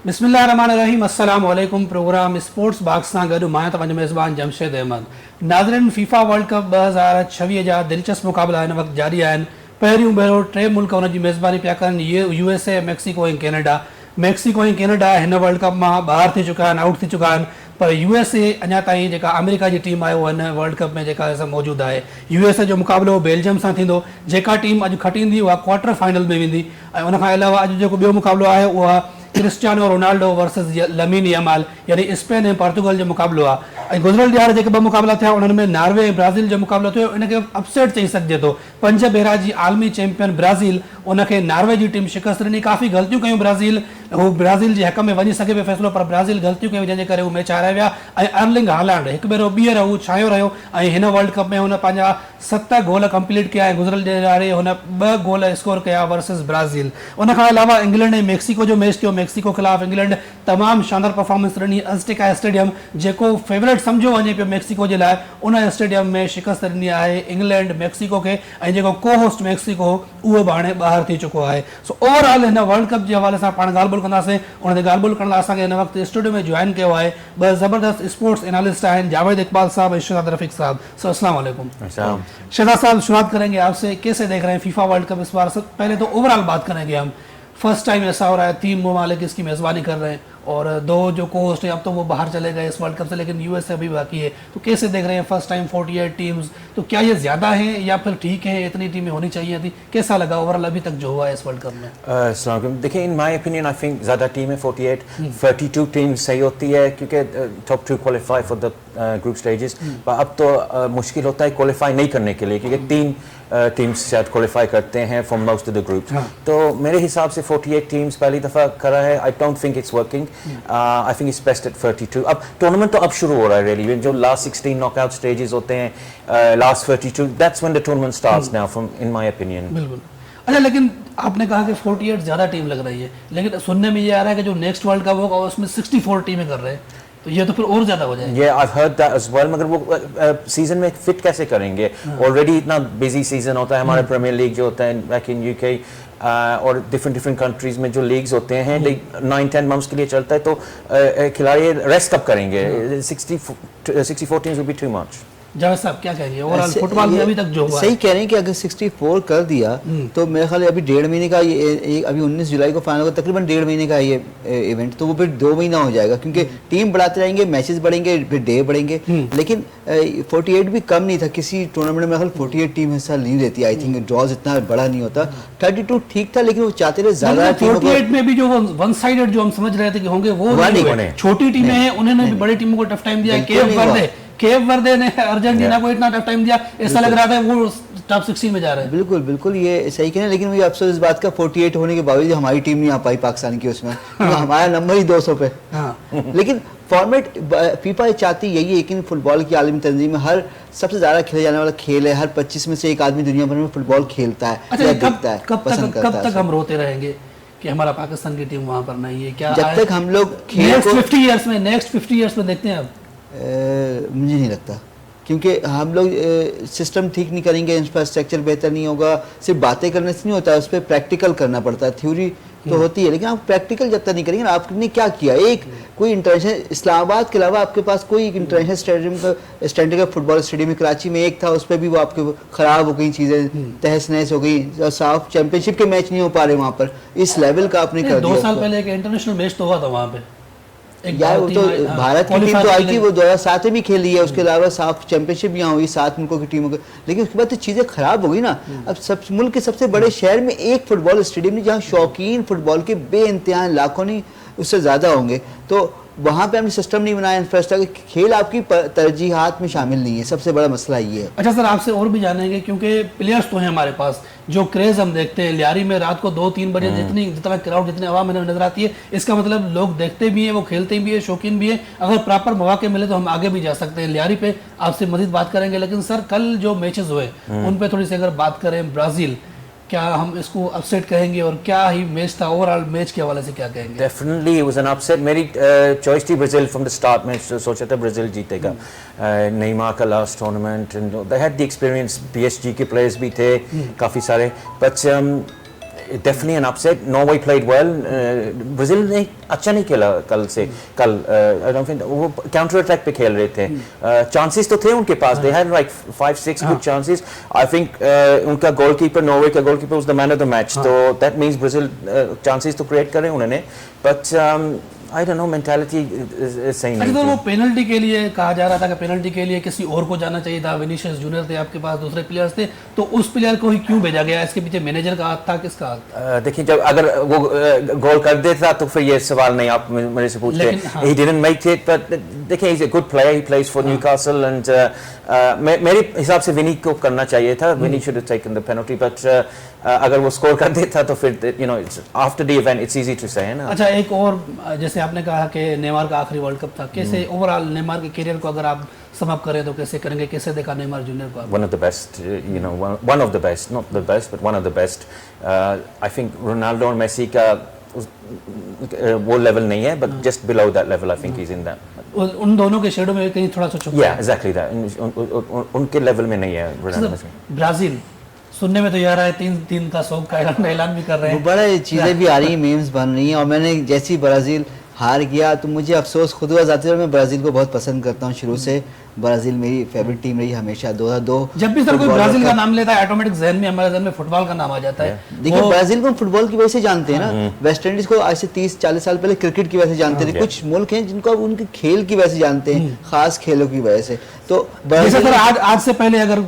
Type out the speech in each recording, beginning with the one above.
बिस्मिल्लाहिर्रहमानिर्रहीम अस्सलाम वालेकुम। प्रोग्राम स्पोर्ट्स बॉक्स सां गॾु मां तव्हांजो मेज़बान जमशेद अहमद। नाज़रीन, फीफा वर्ल्ड कप 2026 जा दिलचस्प मुक़ाबला हिन वक़्तु जारी आहिनि। पहिरियों भेरो टे मुल्क हुन जी मेज़बानी पिया कनि, USA, मैक्सिको ऐं कैनेडा। मैक्सिको ऐं कैनेडा हिन वर्ल्ड कप मां ॿाहिरि थी चुका आहिनि, आउट थी चुका आहिनि, पर USA अञा ताईं जेका अमेरिका जी टीम आहे उहा हिन वर्ल्ड कप में जेका मौजूदु आहे। USA जो मुक़ाबिलो बेल्जियम सां थींदो। जेका टीम अॼु खटींदी उहा क्वार्टर फाइनल में वेंदी। ऐं उनखां अलावा अॼु जेको ॿियो मुक़ाबिलो आहे उहा Cristiano Ronaldo versus lamin Yamal, यानी स्पेन ऐं पोर्तुगल जो मुक़ाबिलो आहे। ऐं गुज़िरियल ॾियार जेके ॿ मुक़ाबिला थिया उन्हनि में नॉर्वे ऐं ब्राज़ील जो मुक़ाबिलो थियो। इनखे अपसेट चई सघिजे थो। 5 भेरा जी आलमी चैंपियन ब्राज़ील उनखे नॉर्वे जी टीम शिकस्त ॾिनी। काफ़ी ग़लतियूं कयूं ब्राज़ील, हू ब्राज़ील जे हक़ में वञी सघे पियो फ़ैसिलो, पर ब्राज़ील ग़लतियूं कयूं जंहिंजे करे हू मैच हाराए विया। ऐं अर्लिंग हालैंड हिकु भेरो ॿीहर हू छायो रहियो ऐं हिन वर्ल्ड कप में हुन पंहिंजा 7 गोल कंप्लीट कया ऐं गुज़िरियल ॾियारे हुन 2 गोल स्कोर कया वर्सेस ब्राज़ील। उनखां अलावा इंग्लैंड ऐं मैक्सिको जो मैच थियो। मैक्सिको ख़िलाफ़ इंग्लैंड तमामु शानदार परफॉर्मेंस ॾिनी। अज़टेका स्टेडियम जेको फेवरेट सम्झो वञे पियो मैक्सिको जे लाइ, उन स्टेडियम में शिकस्त ॾिनी आहे इंग्लैंड मैक्सिको खे। ऐं जेको को होस्ट मैक्सिको उहो बि हाणे ॿाहिरि थी चुको आहे। सो ओवरऑल हिन वर्ल्ड कप जे हवाले सां पाण ॻाल्हि ॿोल कंदासीं। उन ते ॻाल्हि ॿोल करण लाइ असांखे हिन वक़्तु स्टूडियो में जॉइन कयो आहे 2 ज़बरदस्त स्पोर्ट्स एनालिस्ट आहिनि, जावेद इकबाल साहब और शहजाद रफीक साहब। सो अस्सलाम वालेकुम। शहजाद साहब, शुरुआत करेंगे आपसे, कैसे देख रहे हैं फीफा वर्ल्ड कप इस बार? पहले तो ओवरऑल बात करेंगे हम। फर्स्ट टाइम ऐसा हो रहा है 3 ममालिक इसकी मेज़बानी कर रहे हैं और 2 जो को होस्ट है अब तो वो बाहर चले गए इस वर्ल्ड कप से, लेकिन US अभी बाकी है। तो कैसे देख रहे हैं फर्स्ट टाइम 48 टीम्स? तो क्या ये ज़्यादा है या फिर ठीक है, इतनी टीमें होनी चाहिए थी? कैसा लगा ओवरऑल अभी तक जो हुआ है इस वर्ल्ड कप में? देखिए, in my opinion I think ज़्यादा टीम है 48, 32 टीम सही होती है क्योंकि top 2 qualify for the group stages. पर अब तो मुश्किल होता है क्वालिफाई नहीं करने के लिए क्योंकि 3 टीम्स शायद क्वालिफाई करते हैं from most of the group. तो मेरे हिसाब से 48 टीम्स पहली दफ़ा करा है। I don't think it's working. I think it's best at 32। अब टूर्नामेंट तो अब शुरू हो रहा है रियली, जो लास्ट 16 नॉकआउट स्टेजेस होते हैं, last 32, that's when the tournament starts now from in my opinion. बिल्कुल। अच्छा, लेकिन आपने कहा कि 48 ज़्यादा टीम लग रही है, लेकिन सुनने में ये आ रहा है कि जो नेक्स्ट वर्ल्ड कप होगा उसमें 64 टीमें कर रहे हैं, तो ये तो फिर और ज्यादा हो जाएगा। Yeah, I've heard that as well, मगर वो सीजन में फिट कैसे करेंगे? ऑलरेडी इतना बिजी सीजन होता है हमारा प्रीमियर लीग जो होता है बैक इन UK और डिफरेंट कंट्रीज में जो लीग्स होते हैं 9-10 मंथ्स के लिए चलता है, तो खिलाड़ी रेस्ट कब करेंगे? 64 teams will be too much. Javed साहब क्या कहेंगे ओवरऑल फुटबॉल में अभी तक जो हुआ? सही कह रहे हैं कि अगर 64 कर दिया तो मेरे ख्याल अभी 1.5 महीने का ये अभी 19 जुलाई को फाइनल होगा, तकरीबन 1.5 महीने का ये इवेंट, तो वो फिर 2 महीना हो जाएगा क्योंकि टीम बढ़ाते रहेंगे, मैचेस बढ़ेंगे, फिर डे बढ़ेंगे। लेकिन 48 भी कम नहीं था। किसी टूर्नामेंट में मेरे ख्याल 48 टीम हिस्सा नहीं लेती। आई थिंक ड्रॉज इतना बड़ा नहीं होता। 32 ठीक था, लेकिन वो चाहते थे ज्यादा। 48 में भी जो वन साइडेड जो हम समझ रहे थे कि होंगे वो नहीं। छोटी टीमें हैं, उन्होंने भी बड़ी टीमों को टफ टाइम दिया। केप वर्दे ने अर्जेंटीना को इतना टफ टाइम दिया, ऐसा लग रहा था वो टॉप 16 में जा रहे हैं। बिल्कुल बिल्कुल, ये सही कह रहे हैं। लेकिन मुझे अफसोस इस बात का 48 होने के बावजूद हमारी टीम नहीं आ पाई पाकिस्तान की उसमें। हमारा नंबर ही 200 पे। लेकिन फॉर्मेट फीफा चाहती यही है कि फुटबॉल की आलमी तंजीम में हर सबसे ज्यादा खेले जाने वाला खेल है। हर 25 में से एक आदमी दुनिया भर में फुटबॉल खेलता है। अच्छा, कब तक हम रोते रहेंगे कि हमारा पाकिस्तान की टीम वहां पर नहीं है? क्या जब तक हम लोग नेक्स्ट 50 इयर्स में देखते हैं? अब मुझे नहीं लगता, क्योंकि हम लोग सिस्टम ठीक नहीं करेंगे, इंफ्रास्ट्रक्चर बेहतर नहीं होगा। सिर्फ बातें करने से नहीं होता, उस पर प्रैक्टिकल करना पड़ता है। थ्योरी तो होती है, लेकिन आप प्रैक्टिकल जब तक नहीं करेंगे। आपने क्या किया? एक कोई इंटरनेशनल, इस्लामाबाद के अलावा आपके पास कोई इंटरनेशनल स्टेडियम का स्टैंडर्ड का फुटबॉल स्टेडियम कराची में एक था, उस पर भी वो आपके खराब हो गई, चीज़ें तहस नहस हो गई, साफ चैंपियनशिप के मैच नहीं हो पा रहे वहाँ पर। इस लेवल का आपने कर दिया। 2 साल पहले एक इंटरनेशनल मैच तो हुआ था वहाँ पे यार, वो तो भारत की टीम तो आई थी, वो 2007 में भी खेली है। उसके अलावा साफ चैंपियनशिप यहाँ हुई 7 मुल्कों की टीमों को। लेकिन उसके बाद तो चीज़ें खराब हो गई ना। अब सब मुल्क के सबसे बड़े शहर में एक फुटबॉल स्टेडियम नहीं, जहाँ शौकीन फुटबॉल के बेइंतहा लाखों नहीं उससे ज़्यादा होंगे। तो वहाँ पे हमने सिस्टम नहीं बनाया, इंफ्रास्ट्रक्चर। खेल आपकी तरजीहात में शामिल नहीं है, सबसे बड़ा मसला ये है। अच्छा सर, आपसे और भी जानेंगे क्योंकि प्लेयर्स तो हैं हमारे पास। जो क्रेज हम देखते हैं लियारी में रात को 2-3 बजे जितना क्राउड, जितनी आवाम नजर आती है, इसका मतलब लोग देखते भी हैं, वो खेलते भी है, शौकीन भी है। अगर प्रॉपर मौके मिले तो हम आगे भी जा सकते हैं। लियारी पे आपसे मजीद बात करेंगे, लेकिन सर कल जो मैचेस हुए उन पे थोड़ी सी अगर बात करें, ब्राजील, क्या हम इसको अपसेट कहेंगे और क्या ही मैच था? ओवरऑल मैच के हवाले से क्या कहेंगे? Definitely it was an upset. मेरी चॉइस थी ब्राजील फ्रॉम द स्टार्ट। मैं सोचा था ब्राजील जीतेगा। नेमार का last tournament, they had the experience. PSG के प्लेयर्स भी थे काफ़ी सारे, but Definitely an upset. Norway played well. Brazil ने अच्छा नहीं खेला कल I don't think वो counter attack पे खेल रहे थे. Chances तो थे उनके पास. They had like 5-6 good chances. I think उनका goalkeeper, Norway का goalkeeper was the man of the match. तो that means Brazil chances तो create करे उन्होंने. But I don't know, mentality is same. अच्छा, तो वो पेनल्टी के लिए कहा जा रहा था कि पेनल्टी के लिए किसी और को जाना चाहिए था. विनीशियस जूनियर थे आपके पास, दूसरे प्लेयर्स थे, तो उस प्लेयर को ही क्यों भेजा गया? इसके पीछे मैनेजर का हाथ था, किसका हाथ था? देखिए, जब अगर वो गोल कर देता तो फिर ये सवाल नहीं आप मेरे से पूछते. He didn't make it, but देखिए, he's a good player. He plays for Newcastle and मेरे हिसाब से विनी को करना चाहिए था. Vinny should have taken the penalty, but अगर वो स्कोर कर देता तो फिर you know after the event it's easy to say, है ना. अच्छा, एक और जैसे आपने कहा कि नेमार का आखिरी वर्ल्ड कप था, कैसे ओवरऑल नेमार के करियर को अगर आप समाप्त करें तो कैसे करेंगे? कैसे देखा नेमार जूनियर को? One of the best, you know, one of the best, not the best, but one of the best. I think Ronaldo और मेसी का वो लेवल नहीं है, but just below that level I think he's in that. उन दोनों के shadow में कहीं थोड़ा सा छुपा है. Yeah, exactly that. उनके लेवल में नहीं है Ronaldo मेसी. ब्राजील सुनने में तो यार है 3-3 का शौक का ऐलान भी कर रहे हैं. बड़ा चीजें भी आ रही हैं, मीम्स बन रही हैं. और मैंने जैसी ब्राजील हार गया तो मुझे अफसोस खुद हुआ. जाते हुए मैं ब्राजील को बहुत पसंद करता हूँ शुरू से. ब्राजील मेरी फेवरेट टीम रही हमेशा. 2002 जब भी सर कोई ब्राजील का नाम लेता है ऑटोमेटिक जहन में हमारे जहन में फुटबॉल का नाम आ जाता है. देखिए, ब्राजील को फुटबॉल की वजह से जानते हैं ना. वेस्ट इंडीज को आज से 30-40 साल पहले क्रिकेट की वजह से जानते थे. कुछ मुल्क हैं जिनको अब उनके खेल की वजह से जानते हैं, खास खेलों की वजह से. तो जैसे सर आज से पहले अगर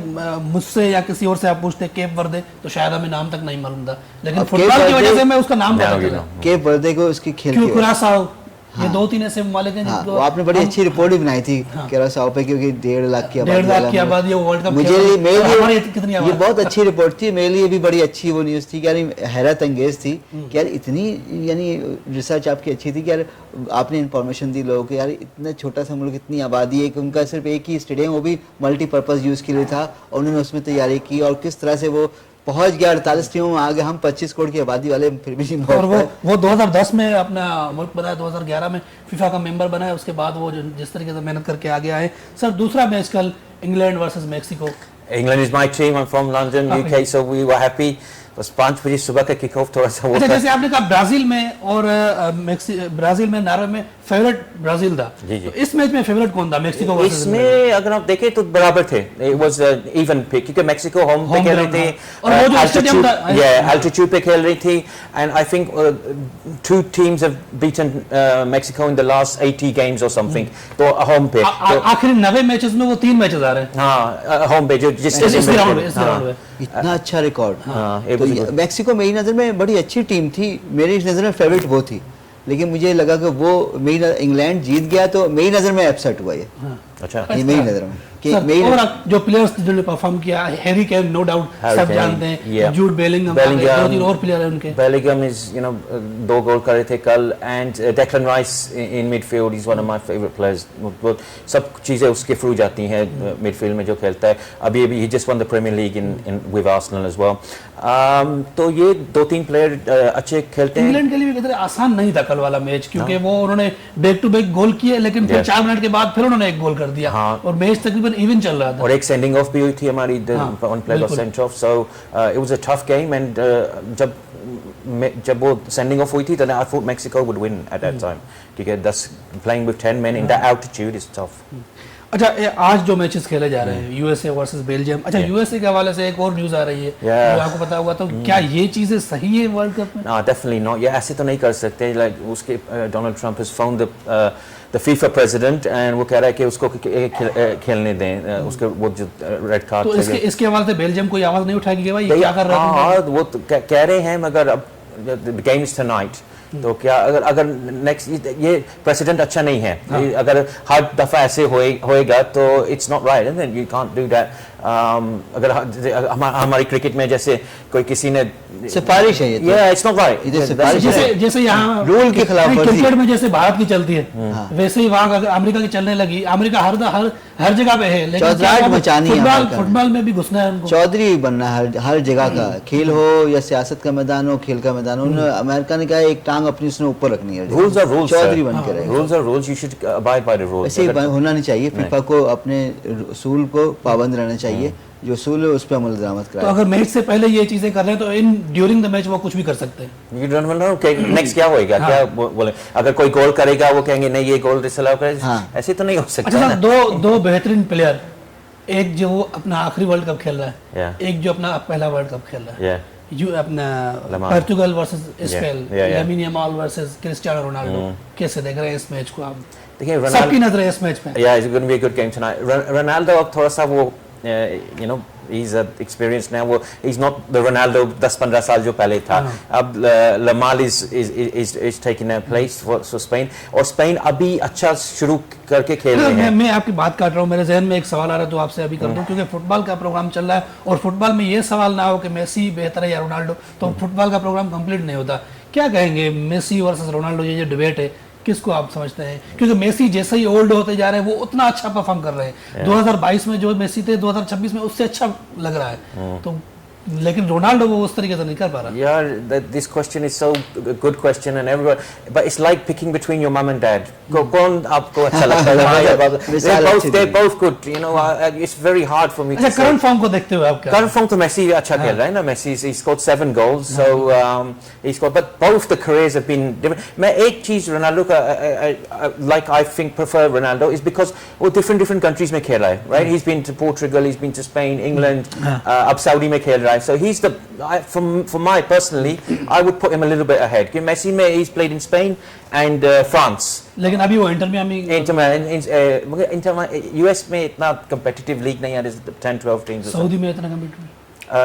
मुझसे या किसी और से आप पूछते केप वर्दे तो शायद हमें नाम तक नहीं मालूम था, लेकिन फुटबॉल की वजह से मैं उसका नाम बता देता हूं. केप वर्दे को उसकी खेल की क्यूरासाओ, ये 2-3 ऐसे ममालिक हैं जिनको आपने बड़ी अच्छी रिपोर्ट भी बनाई थी क्यूरासाओ पे, क्योंकि 1.5 लाख की आबादी वर्ल्ड कप. मुझे ये बहुत अच्छी रिपोर्ट थी. मेरे लिए भी बड़ी अच्छी वो न्यूज़ थी कि यानी हैरत अंगेज थी कि यार इतनी यानी रिसर्च आपकी अच्छी थी कि यार आपने इंफॉर्मेशन दी लोगों को. यार इतना छोटा सा मुल्क, इतनी आबादी है कि उनका सिर्फ एक ही स्टेडियम, वो भी मल्टीपर्पज़ यूज़ के लिए था, और उन्होंने उसमें तैयारी की और किस तरह से वो पहुंच गया. 48 टीमों में आ गए. हम 25 करोड़ की आबादी वाले फिर भी नहीं. और वो 2010 में अपना मुल्क बनाया, 2011 में फीफा का मेंबर बनाया. उसके बाद वो जिस तरीके से मेहनत करके आ गया है. सर, दूसरा मैच कल England versus Mexico. England is my team. I'm from London, UK, so we were happy. बस 5 बजे सुबह का किक ऑफ थोड़ा सा वो. अच्छा, जैसे आपने कहा ब्राजील में और ब्राजील में नार्वे में फेवरेट ब्राजील था, तो इस मैच में फेवरेट कौन था? मैक्सिको वर्सेस इसमें अगर आप देखें तो बराबर थे. इट वाज इवन पिक क्योंकि मैक्सिको होम पे खेल रही थी और वो जो स्टेडियम था, एल्टीट्यूड पे खेल रही थी. And I think 2 teams have beaten Mexico in the last 80 games or something. तो होम पे आखिरी 90 मैचेस में वो 3 मैचेस आ रहे हैं. हाँ, होम पे जो जिस राउंड में इतना अच्छा रिकॉर्ड. तो मैक्सिको मेरी नज़र में बड़ी अच्छी टीम थी. मेरी नज़र में फेवरेट वो थी, लेकिन मुझे लगा कि वो मेरी इंग्लैंड जीत गया तो मेरी नज़र में अपसेट हुआ. ये अच्छा, ये मेरी नज़र में कि और जो प्लेयर्स जिन्होंने परफॉर्म किया, हैरी केन नो डाउट सब जानते हैं, जूड बेलिंगम, 2-3 और प्लेयर हैं उनके. बेलिंगम इज यू नो 2 गोल करे थे कल. And Declan rice in midfield is one of my favourite players. सब चीज़ें उसके थ्रू जाती हैं मिडफील्ड में जो खेलता है. अभी ही just won the Premier League in with Arsenal as well. तो ये 2-3 प्लेयर अच्छे खेलते हैं. इंग्लैंड के लिए भी कितना आसान नहीं था कल वाला मैच, क्योंकि वो उन्होंने बैक टू बैक गोल किए, लेकिन फिर 4 मिनट के बाद फिर उन्होंने एक गोल कर दिया और मैच तकरीबन इवन चल रहा था. और एक सेंडिंग ऑफ भी हुई थी हमारी. One player was sent of, so it was a tough game. And जब वो सेंडिंग ऑफ हुई थी तो I thought Mexico would win at that time, क्योंकि 10 playing with 10 men in that altitude is tough. अच्छा, आज जो मैचेस खेले जा रहे हैं यूएसए वर्सेस बेल्जियम. अच्छा, यूएसए के हवाले से एक और न्यूज़ आ रही है जो आपको पता होगा, तो क्या ये चीज़ें सही है वर्ल्ड कप में? No, definitely not. ये ऐसे तो नहीं कर सकते. लाइक उसके Donald Trump has found the FIFA president and वो कह रहा है कि उसको खेलने दें. उसके वो जो रेड कार्ड. तो इसके हवाले से बेल्जियम कोई आवाज़ नहीं उठाएगी कि भाई ये क्या कर रहा है? हाँ, वो कह रहे हैं, मगर अब the game is tonight. तो क्या अगर नेक्स्ट ये प्रेसिडेंट अच्छा नहीं है. अगर हर दफा ऐसे होएगा तो it's not right. You can't do that. अगर हमारी क्रिकेट में जैसे कोई किसी ने सिफारिश है, ये इट्स नॉट राइट. जैसे यहाँ रूल के खिलाफ क्रिकेट में जैसे भारत की चलती है, वैसे ही वहाँ अमेरिका की चलने लगी. अमेरिका हर जगह पे है, लेकिन फुटबॉल में भी घुसना है उनको. चौधरी बनना है हर जगह का. खेल हो या सियासत का मैदान हो, खेल का मैदान हो. अमेरिका ने कहा एक टांग अपनी उसने ऊपर रखनी है. Rules are rules. चौधरी बन के रहे. Rules are rules. You should abide by the rules. ऐसे होना नहीं चाहिए. फीफा को अपने उसूल को पाबंद रहना चाहिए. चाहिए, जो उसूल है उस पर अमल दरामद तो कराए। अगर मैच से पहले ये चीजें कर रहे हैं तो इन ड्यूरिंग द मैच वो कुछ भी कर सकते हैं। यू डोंट नो कि नेक्स्ट क्या होएगा, क्या बोले, अगर कोई गोल करेगा वो कहेंगे नहीं ये गोल डिसअलाउ करे, ऐसे तो नहीं हो सकता अच्छा ना। दो बेहतरीन प्लेयर, एक जो अपना आखिरी वर्ल्ड कप खेल रहा है, एक जो अपना पहला वर्ल्ड कप खेल रहा है, जो अपना Portugal versus Spain, Lamine Yamal versus Cristiano Ronaldo, कैसे देख रहे हैं इस मैच को आप? देखिए सबकी नजर है इस मैच पे। या it's going to be a good game tonight. Ronaldo अब थोड़ा सा वो you know he's experienced now, वो he's not the Ronaldo 10-15 साल जो पहले था। अब Lamal is taking their place for Spain, और Spain अभी अच्छा शुरू करके खेल रहे हैं। मैं आपकी बात काट रहा हूँ, मेरे जहन में एक सवाल आ रहा है तो आपसे अभी कर दूं, क्योंकि फुटबॉल का प्रोग्राम चल रहा है और फुटबॉल में ये सवाल ना हो कि मेसी बेहतर है या रोनाल्डो, तो फुटबॉल का प्रोग्राम कंप्लीट नहीं होता। क्या कहेंगे मेसी वर्सेस रोनाल्डो, ये जो डिबेट है किसको आप समझते हैं? क्योंकि मेसी जैसे ही ओल्ड होते जा रहे हैं वो उतना अच्छा परफॉर्म कर रहे हैं। 2022 में जो मेसी थे 2026 में उससे अच्छा लग रहा है, तो लेकिन रोनाल्डो वो उस तरीके से नहीं कर पा रहा। Yeah, this question is so good question and everyone, but it's like picking between your mum and dad. कौन आपको अच्छा लगता है? They're both good, you know. It's very hard for me to say. अच्छा करंट फॉर्म को देखते हुए आप क्या? करंट फॉर्म तो मेसी अच्छा खेल रहा है ना, Messi he scored 7 goals, so he scored, but both the careers have been different. मैं एक चीज रोनाल्डो का like I think prefer Ronaldo is because वो different countries में खेल रहा है, right? He's been to Portugal, he's been to Spain, England, अब सऊदी में खेल रहा है, so he's the for my personally I would put him a little bit ahead. कि मेसी में he's played in Spain and France. लेकिन अभी वो इंटर मियामी US में इतना competitive league नहीं है, there's 10-12 teams. सऊदी में इतना competitive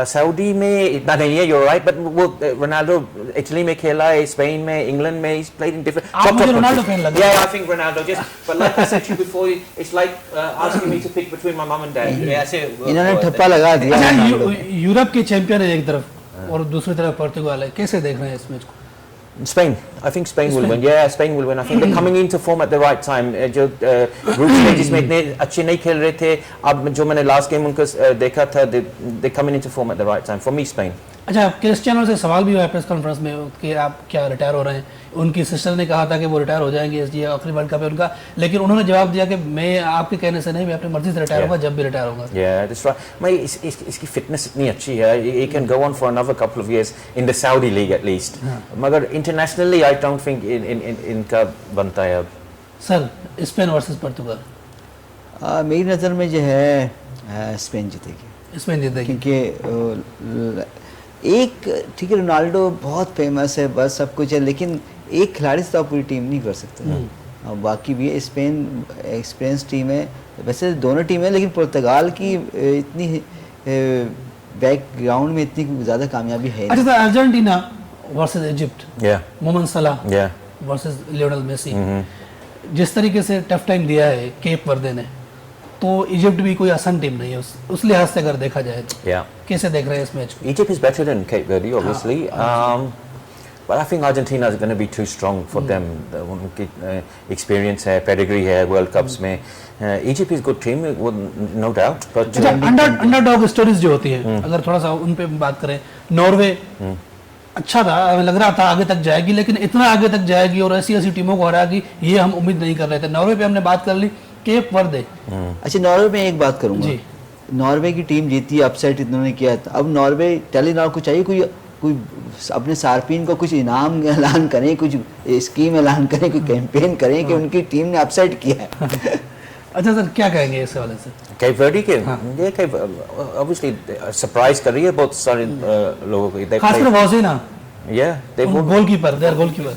सऊदी में इतना नहीं है, you're right, but वो रोनाल्डो इटली में खेला है, स्पेन में, इंग्लैंड में, he's played in different. आप मुझे रोनाल्डो फैन लग रहा है। Yeah, I think Ronaldo just, but like I said to you before, it's like asking me to pick between my mum and dad. ऐसे इन्होंने ठप्पा लगा दिया। अच्छा यूरोप के चैंपियन है एक तरफ और दूसरी तरफ पोर्तुगाल है, कैसे देख रहे हैं इस मैच को? Spain, I think Spain will win. Yeah, Spain will win. I think they're coming into form at the right time. जो group stages में इतने अच्छे नहीं खेल रहे थे, अब जो मैंने last game उनका देखा था, they're coming into form at the right time. For me, Spain. अच्छा क्रिस्टियानो से सवाल भी हुआ प्रेस कॉन्फ्रेंस में कि आप क्या रिटायर हो रहे हैं? उनकी सिस्टर ने कहा था कि वो रिटायर हो जाएंगे, ये आखिरी वर्ल्ड कप है उनका, लेकिन उन्होंने जवाब दिया कि मैं आपके कहने से नहीं, मैं अपनी मर्जी से रिटायर होगा जब भी रिटायर होगा। Yeah, that's right. मैं इसकी फिटनेस इतनी अच्छी है, he can go on for another couple of years in the Saudi league at least. मगर internationally I don't think इनका बनता है अब। सर स्पेन वर्सेस पोर्तुगाल, मेरी नज़र में जो है स्पेन जीतेगी। स्पेन जीतेगी क्योंकि एक ठीक है रोनाल्डो बहुत फेमस है, बस सब कुछ है, लेकिन एक खिलाड़ी से तो आप पूरी टीम नहीं कर सकते ना। और बाकी भी स्पेन एक्सपीरियंस टीम है, वैसे दोनों टीम है, लेकिन पुर्तगाल की इतनी बैकग्राउंड में इतनी ज़्यादा कामयाबी है। अच्छा तो अर्जेंटीना वर्सेस इजिप्ट, मोहम्मद सलाह वर्सेस लियोनेल मेसी, जिस तरीके से टफ टाइम दिया है केप वर्दे ने, तो इजिप्ट भी कोई आसान टीम नहीं है उस लिहाज से अगर देखा जाए तो। कैसे देख रहे हैं इस मैच को? Egypt is better than Cape Verde, obviously, but I think Argentina is going to be too strong for them. उनकी experience है, pedigree है World Cups में। Egypt is good team, no doubt. But underdog stories जो होती है, अगर थोड़ा सा उन पे बात करें, नॉर्वे अच्छा था, हमें लग रहा था आगे तक जाएगी, लेकिन इतना आगे तक जाएगी और ऐसी ऐसी टीमों को हराएगी ये हम उम्मीद नहीं कर रहे थे। नॉर्वे पे हमने बात कर ली, केप वर्दे। अच्छा नॉर्वे में एक बात करूंगा, नॉर्वे की टीम जीती, अपसेट इन्होंने किया था, अब नॉर्वे टेलीनॉर को चाहिए कोई अपने सार्फिन को कुछ इनाम ऐलान करें, कुछ स्कीम ऐलान करें, कोई कैंपेन करें कि उनकी टीम ने अपसेट किया है। अच्छा सर क्या कहेंगे इस हवाले से? केप वर्दी के ये केप ऑब्वियसली सरप्राइज कर रही है बहुत सारे लोगों को, खासकर वॉजिना, दे गोलकीपर, देयर गोलकीपर।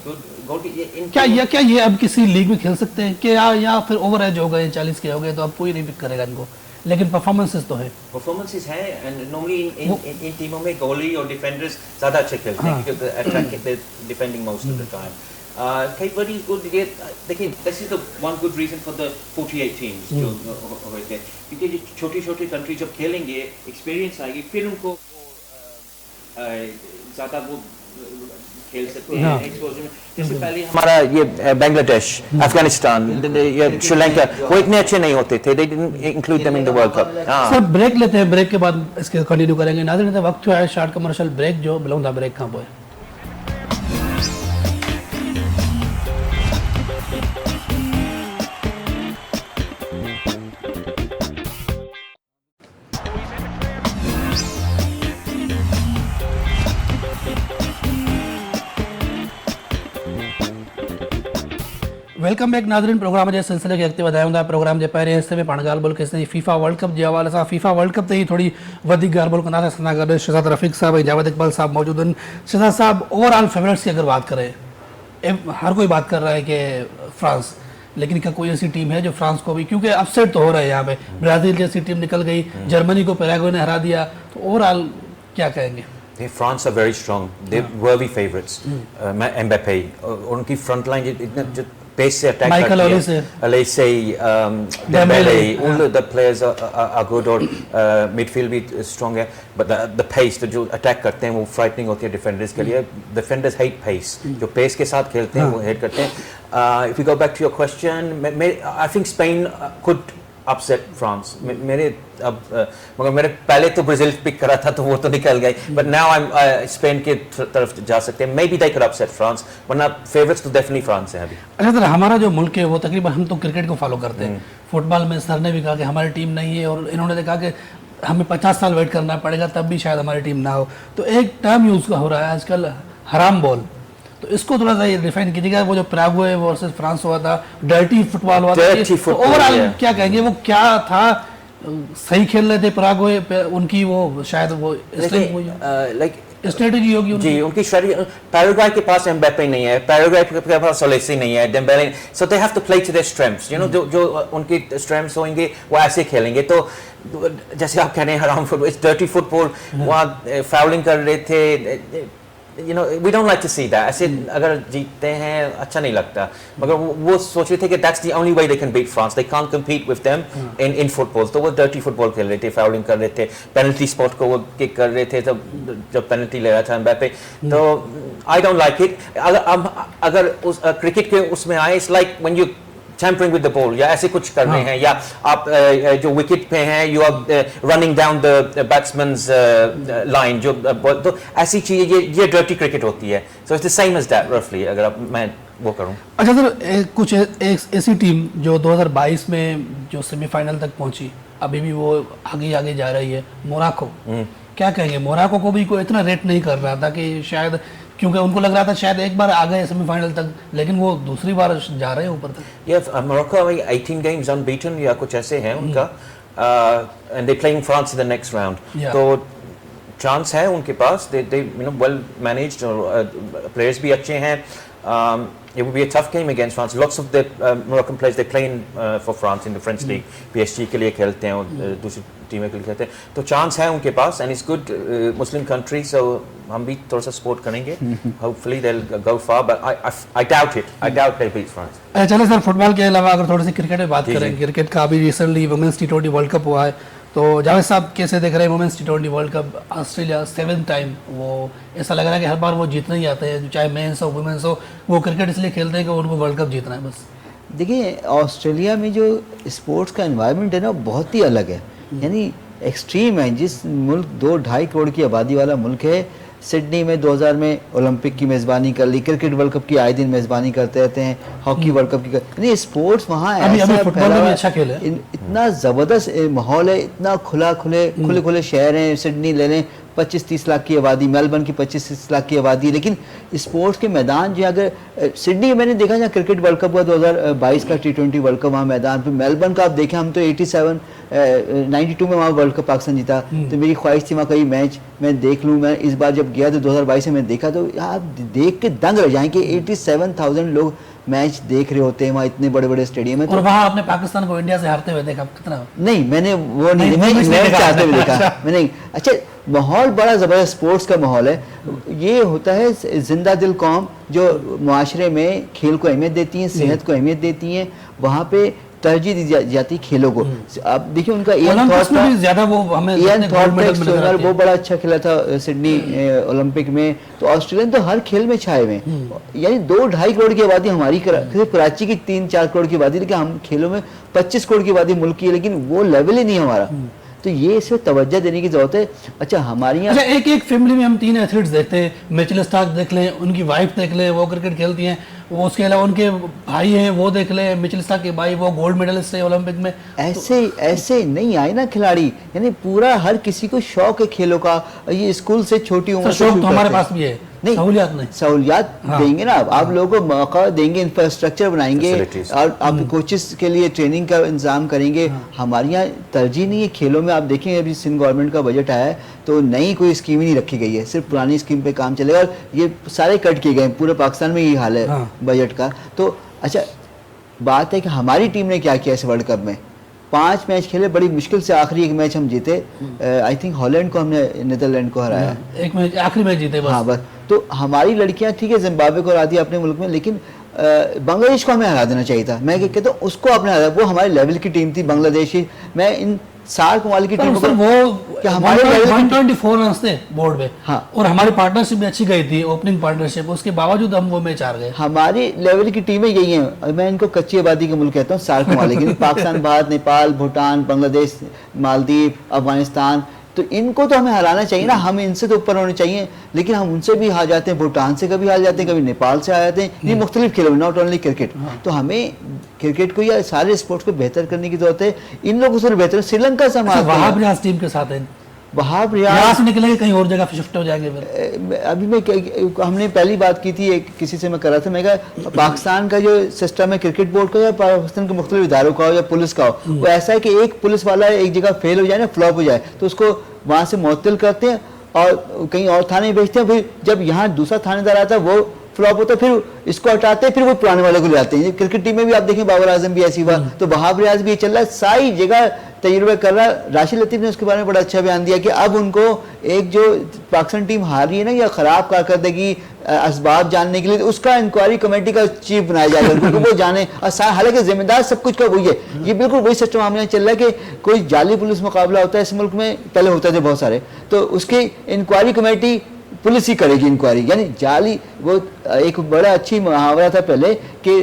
क्या ये अब किसी लीग में खेल सकते हैं क्या, या फिर ओवर एज हो गए, 40 के हो गए तो अब कोई नहीं पिक करेगा इनको, लेकिन परफॉर्मेंसेस तो है, परफॉर्मेंसेस है, एंड नॉर्मली इन टीमों में गोली और डिफेंडर्स ज्यादा अच्छे खेलते हैं क्योंकि attack they defending most of the time. Cape Verde is good. देखिए, this is the one good reason for the 48 teams जो होते हैं, क्योंकि छोटी-छोटी कंट्री जब खेलेंगे, एक्सपीरियंस आएगी, फिर उनको ज़्यादा वो खेल सकते हैं एक्सपोजर में। जैसे पहले हमारा ये बांग्लादेश, अफगानिस्तान, ये श्रीलंका, वो इतने अच्छे नहीं होते थे, they didn't include them in the World Cup। Sir break लेते हैं, ब्रेक के बाद इसके कंटिन्यू करेंगे। नाज़रीन वक्त हुआ है शॉर्ट कमर्शियल ब्रेक, जो बिलोंग था ब्रेक कहाँ पे। वेलकम बैक नाज़रीन। प्रोग्राम जे सिलसिले खे अॻिते वधायूं था। प्रोग्राम जे पहिरें हिसे में पाण ॻाल्हि ॿोल कईसीं फीफा वर्ल्ड कप जे हवाले सां। फीफा वर्ल्ड कप ते ही थोड़ी वधीक ॻाल्हि ॿोल कंदासीं। असां सां गॾु शहज़ाद रफ़ीक साहब ऐं जावेद इकबाल साहब मौजूद आहिनि। शहज़ाद साहब, ओवरऑल फेवरेट्स की अगर बात करें, हर कोई बात कर रहा है कि फ्रांस, लेकिन क्या कोई ऐसी टीम है जो फ्रांस को भी, क्योंकि अपसेट तो हो रहा है यहाँ पे, ब्राज़ील जैसी टीम निकल गई, जर्मनी को पैराग्वे ने हरा दिया, तो ओवरऑल क्या कहेंगे? France are very strong. They were the favorites. Mbappe, उनकी front line जो pace से attack Michael करती है, Olise, Dembele, all the players are good और midfield भी strong है, but the pace जो attack करते हैं वो frightening होती है defenders के लिए. Defenders hate pace. जो pace के साथ खेलते हैं वो hate करते हैं. If we go back to your question, I think Spain could upset France. मेरे अब मगर मेरे पहले तो ब्राजील पिक करा था तो वो तो निकल गई, but now I'm स्पेन के तरफ जा सकते हैं. Maybe they could upset France, वरना favorites तो definitely France है अभी. अच्छा सर, हमारा जो मुल्क है वो तकरीबन, हम तो क्रिकेट को फॉलो करते हैं. फुटबॉल में सर ने भी कहा कि हमारी टीम नहीं है, और इन्होंने कहा कि हमें 50 साल वेट करना पड़ेगा तब भी शायद हमारी टीम ना हो. तो एक टर्म यूज़ हो रहा है आजकल, हराम बॉल, तो इसको थोड़ा सा डिफाइन कीजिएगा. वो जो पैराग्वे वर्सेस फ्रांस हुआ था, डर्टी फुटबॉल हुआ था, तो ओवरऑल क्या कहेंगे, वो क्या था? सही खेल रहे थे पैराग्वे, उनकी वो शायद वो स्ट्रेटेजी होगी जी, उनकी स्ट्रेटेजी. पैराग्वे के पास एम्बाप्पे नहीं है, पैराग्वे के पास ओलेसे नहीं है, Dembele, so they have to play to their strengths. You know, जो उनकी स्ट्रेंथ्स होंगे वो ऐसे खेलेंगे. तो जैसे आप कह रहे हैं हराम फुटबॉल, इट्स डर्टी फुटबॉल, वहाँ फाउलिंग कर रहे थे. You know, we don't like to see that. ऐसे अगर जीतते हैं अच्छा नहीं लगता, मगर वो सोच रहे थे कि that's the only way they can beat France. They can't compete with them in football. तो वो dirty football खेल रहे थे, फाउलिंग कर रहे थे, penalty spot को वो किक कर रहे थे जब penalty ले रहा था एम्बाप्पे. तो I don't like it. अगर उस क्रिकेट के उसमें आए, it's like when you tampering with the ball, या ऐसे कुछ कर रहे हैं, या आप जो विकेट पे हैं, you are running down the batsman's line, जो तो ऐसी चीज़ ये dirty cricket होती है. So it's the same as that roughly, अगर मैं वो करूँ. अच्छा सर, कुछ ऐसी टीम जो 2022 में जो सेमीफाइनल तक पहुंची, अभी भी वो आगे जा रही है, मोरक्को. क्या कहेंगे? मोरक्को को भी कोई इतना रेट नहीं कर रहा था कि शायद, क्योंकि उनको लग रहा था शायद एक बार आ गए सेमीफाइनल तक, लेकिन वो दूसरी बार जा रहे हैं ऊपर तक. मोरक्को 18 games unbeaten या कुछ ऐसे हैं उनका, and they playing France in the next round. तो चांस है उनके पास. they you know well managed, और players भी अच्छे हैं. It would be a tough game against France. Lots of the Moroccan players, they play for France in the French league. PSG के लिए खेलते हैं और दूसरी टीमें के लिए खेलते हैं. तो चांस है उनके पास, and it's good Muslim country, so हम भी थोड़ा सा सपोर्ट करेंगे. Hopefully they'll go far, but I doubt it. I doubt they'll beat France. चलो सर, फुटबॉल के अलावा अगर थोड़ी सी क्रिकेट में बात करें, क्रिकेट का अभी recently women's T20 World cup हुआ है, तो जावेद साहब कैसे देख रहे हैं women's T20 World Cup? Australia 7th time, वो ऐसा लग रहा है कि हर बार वो जीतना ही आते हैं, चाहे मेंस हो वुमेन्स हो, वो क्रिकेट इसलिए खेलते हैं कि उनको वर्ल्ड कप जीतना है बस. देखिए, ऑस्ट्रेलिया में जो स्पोर्ट्स का एनवायरनमेंट है ना, बहुत ही अलग है, यानी एक्सट्रीम है. जिस मुल्क 2-2.5 करोड़ की आबादी वाला मुल्क है, सिडनी में 2000 में ओलंपिक की मेज़बानी कर ली, क्रिकेट वर्ल्ड कप की आए दिन मेज़बानी करते रहते हैं, हॉकी वर्ल्ड कप की यानी स्पोर्ट्स वहाँ ऐसा फुटबॉल में अच्छा खेल है. इतना ज़बरदस्त माहौल है, इतना खुले शहर हैं. सिडनी ले लें, 25-30 लाख की आबादी, मेलबर्न की 25-30 लाख की आबादी, लेकिन स्पोर्ट्स के मैदान जो अगर सिडनी मैंने देखा जहाँ क्रिकेट वर्ल्ड कप हुआ 2022 का T20 वर्ल्ड कप, वहाँ मैदान पे मेलबर्न का आप देखें, हम तो 92 में वहाँ वर्ल्ड कप पाकिस्तान जीता, तो मेरी ख्वाहिश थी वहाँ कई मैच मैं देख लूँ. मैं इस बार जब गया तो 2022 में मैं देखा, तो आप देख के दंग रह जाएंगे. 87,000 लोग मैच देख रहे होते हैं वहाँ, इतने बड़े बड़े स्टेडियम है. और वहाँ आपने पाकिस्तान को इंडिया से हारते हुए देखा कितना? नहीं, मैंने वो नहीं, मैंने चाहते हुए देखा मैंने. अच्छा, माहौल बड़ा ज़बरदस्त स्पोर्ट्स का माहौल है. ये होता है जिंदा दिल कौम जो मुआशरे में खेल को अहमियत देती हैं, सेहत को अहमियत देती हैं, वहाँ पे तरजीह दी जाती खेलों को. आप देखिए उनका इयान थॉर्प वो बड़ा अच्छा खेला था सिडनी ओलंपिक में. तो ऑस्ट्रेलियन तो हर खेल में छाए हुए, यानी 2-2.5 करोड़ की आबादी हमारी, कराची की 3-4 करोड़ की आबादी, लेकिन हम खेलों में 25 करोड़ की आबादी मुल्क की है, लेकिन वो लेवल ही नहीं हमारा. तो ये इसमें तवज्जो देने की जरूरत है. अच्छा, हमारी यहाँ एक फैमिली में हम 3 एथलीट्स देखते हैं. मिचेल स्टार्क देख लें, उनकी वाइफ देख लें, वो क्रिकेट खेलती हैं. वो उसके अलावा उनके भाई हैं, वो देख लें, मिचेल स्टार्क के भाई, वो गोल्ड मेडलिस्ट है ओलंपिक में. ऐसे नहीं आए ना खिलाड़ी, यानी पूरा हर किसी को शौक है खेलों का. ये स्कूल से छोटी उम्र शौक तो हमारे पास भी है. नहीं सहूलियात नहीं, सहूलियात हाँ। देंगे ना आप लोगों को मौका देंगे, इंफ्रास्ट्रक्चर बनाएंगे Facilities। और आप कोचेस के लिए ट्रेनिंग का इंतजाम करेंगे। हमारे यहाँ तरजीह नहीं है खेलों में। आप देखेंगे अभी सिंध गवर्नमेंट का बजट आया है तो नई कोई स्कीम ही नहीं रखी गई है, सिर्फ पुरानी स्कीम पे काम चलेगा और ये सारे कट किए गए हैं। पूरे पाकिस्तान में यही हाल है हाँ। बजट का। तो अच्छा बात है कि हमारी टीम ने क्या किया इस वर्ल्ड कप में, 5 मैच खेले, बड़ी मुश्किल से आखिरी एक मैच हम जीते। आई थिंक हॉलैंड को हमने नीदरलैंड को हराया। एक मैच आखिरी मैच जीते बस। हाँ बस। तो हमारी लड़कियां ठीक है जिम्बाब्वे को हरा दिया अपने मुल्क में, लेकिन बांग्लादेश को हमें हरा देना चाहिए था। मैं क्या कहता हूँ उसको आपने हराया, वो हमारे लेवल की टीम थी बांग्लादेश की। मैं इन सार्क वाली की टीम सर वो कि हमारे level की- 124 रन थे बोर्ड में, हाँ। और हमारी पार्टनरशिप भी अच्छी गई थी, ओपनिंग पार्टनरशिप, उसके बावजूद हम वो मैच हार गए। हमारी लेवल की टीमें यही हैं। मैं इनको कच्ची आबादी के मुल्क कहता हूँ सार्क वाले की। पाकिस्तान, भारत, नेपाल, भूटान, बांग्लादेश, मालदीव, अफगानिस्तान, तो इनको तो हमें हराना चाहिए ना, हम इनसे तो ऊपर होने चाहिए। लेकिन हम उनसे भी हार जाते हैं, भूटान से कभी हार जाते हैं, कभी नेपाल से हार जाते हैं। ये मुख्तलिफ खेलों में, नॉट ओनली क्रिकेट। तो हमें क्रिकेट को या सारे स्पोर्ट्स को बेहतर करने की जरूरत है। इन लोगों से बेहतर श्रीलंका से हम हारते हैं। वहाब रियाज टीम के साथ है, वहाब यहाँ रियाज से निकलेंगे कहीं और जगह शिफ्ट हो जाएंगे फिर। अभी हमने पहली बात की थी, एक किसी से मैं कर रहा था, मैं कहा पाकिस्तान का जो सिस्टम है क्रिकेट बोर्ड का या पाकिस्तान के मुख्तलिफ इदारों का हो या पुलिस का हो, वो ऐसा है कि एक पुलिस वाला एक जगह फेल हो जाए ना, फ्लॉप हो जाए, तो उसको वहां से मुअत्तल करते हैं और कहीं और थाने में भेजते हैं। फिर जब यहाँ दूसरा थानेदार आता है वो फ्लॉप होता है, फिर इसको हटाते हैं, फिर वो पुराने वाले को ले आते हैं। क्रिकेट टीम में भी आप देखें बाबर आजम भी ऐसी हुआ, तो वहाब रियाज भी ये चल रहा है, सारी जगह तजुर्बे कर रहा है। राशिद लतीफ ने उसके बारे में बड़ा अच्छा बयान दिया कि अब उनको एक जो पाकिस्तान टीम हार रही है ना या खराब कारकर्दगी असबाब जानने के लिए, तो उसका इंक्वायरी कमेटी का चीफ बनाया जाएगा क्योंकि वो जाने, और हालांकि जिम्मेदार सब कुछ का वही है। ये बिल्कुल वही सिस्टम हमारे यहाँ चल रहा है कि कोई जाली पुलिस मुकाबला होता है इस मुल्क में, पहले होता थे बहुत सारे, तो उसकी इंक्वायरी कमेटी पुलिस ही करेगी इंक्वायरी। यानी जाली, वो एक बड़ा अच्छी मुहावरा था पहले कि